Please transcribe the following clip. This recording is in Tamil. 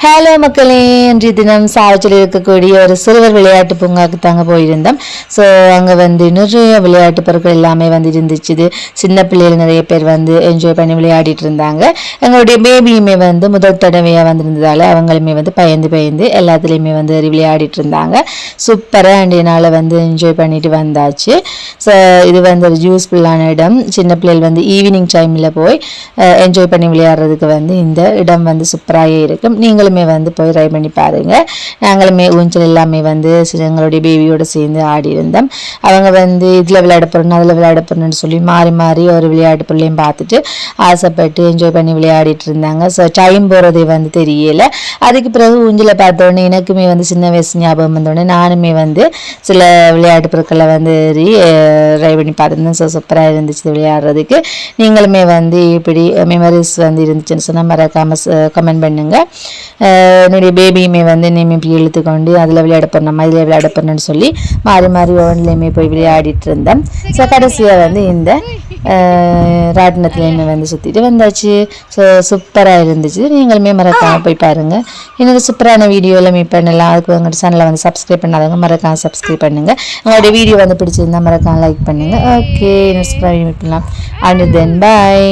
ஹலோ மக்களே, இன்றைய தினம் சாவச்சில் இருக்கக்கூடிய ஒரு சிறுவர் விளையாட்டு பூங்காவுக்கு தாங்க போயிருந்தோம். ஸோ அங்கே நிறைய விளையாட்டு பொருட்கள் எல்லாமே இருந்துச்சு. சின்ன பிள்ளைகள் நிறைய பேர் என்ஜாய் பண்ணி விளையாடிட்டு இருந்தாங்க. எங்களுடைய பேபியுமே முதல் தடவையாக வந்திருந்ததால் அவங்களுமே பயந்து எல்லாத்துலேயுமே விளையாடிட்டு இருந்தாங்க. சூப்பராக என்னால் என்ஜாய் பண்ணிட்டு வந்தாச்சு. ஸோ இது ஒரு யூஸ்ஃபுல்லான இடம். சின்ன பிள்ளைகள் ஈவினிங் டைமில் போய் என்ஜாய் பண்ணி விளையாடுறதுக்கு இந்த இடம் சூப்பராகவே இருக்கும். நீங்களுமே போய் ட்ரை பண்ணி பாருங்க. நாங்களுமே ஊஞ்சல் எல்லாமே எங்களுடைய பேபியோட சேர்ந்து ஆடி இருந்தோம். அவங்க இதில் விளையாட போறோம் அதில் விளையாட போறோம்னு சொல்லி மாறி மாறி ஒரு விளையாட்டு பிள்ளையும் பார்த்துட்டு ஆசைப்பட்டு என்ஜாய் பண்ணி விளையாடிட்டு இருந்தாங்க. ஸோ டைம் போகிறதே தெரியல. அதுக்கு பிறகு ஊஞ்சலை பார்த்தோன்னே எனக்குமே சின்ன வயசு ஞாபகம் வந்தோடனே நானுமே சில விளையாட்டு பொருட்களை ட்ரை பண்ணி பார்த்துருந்தேன். ஸோ சூப்பராக இருந்துச்சு விளையாடுறதுக்கு. நீங்களுமே இப்படி மெமரிஸ் இருந்துச்சுன்னு சொன்னால் மறக்காமல் கமெண்ட் பண்ணுங்க. என்னுடைய பேபியுமே இனிமே இப்படி இழுத்துக்கொண்டு அதில் விளையாட போனோம் இதில் விளையாட போனோம்னு சொல்லி மாறி மாறி ஓன்லேயுமே போய் விளையாடிட்டு இருந்தேன். ஸோ கடைசியாக இந்த ராட்டினத்துலேயுமே சுற்றிட்டு வந்தாச்சு. ஸோ சூப்பராக இருந்துச்சு. நீங்களுமே மறக்காமல் போய் பாருங்கள். இன்னொரு சூப்பரான வீடியோவில் மீட் பண்ணலாம். அதுக்கு உங்களோட சேனலை சப்ஸ்கிரைப் பண்ணாதவங்க மறக்காமல் சப்ஸ்கிரைப் பண்ணுங்கள். உங்களோட வீடியோ பிடிச்சிருந்தா மறக்காமல் லைக் பண்ணுங்கள். ஓகே, இன்னொரு சூப்பராக மீட் பண்ணலாம். And then bye.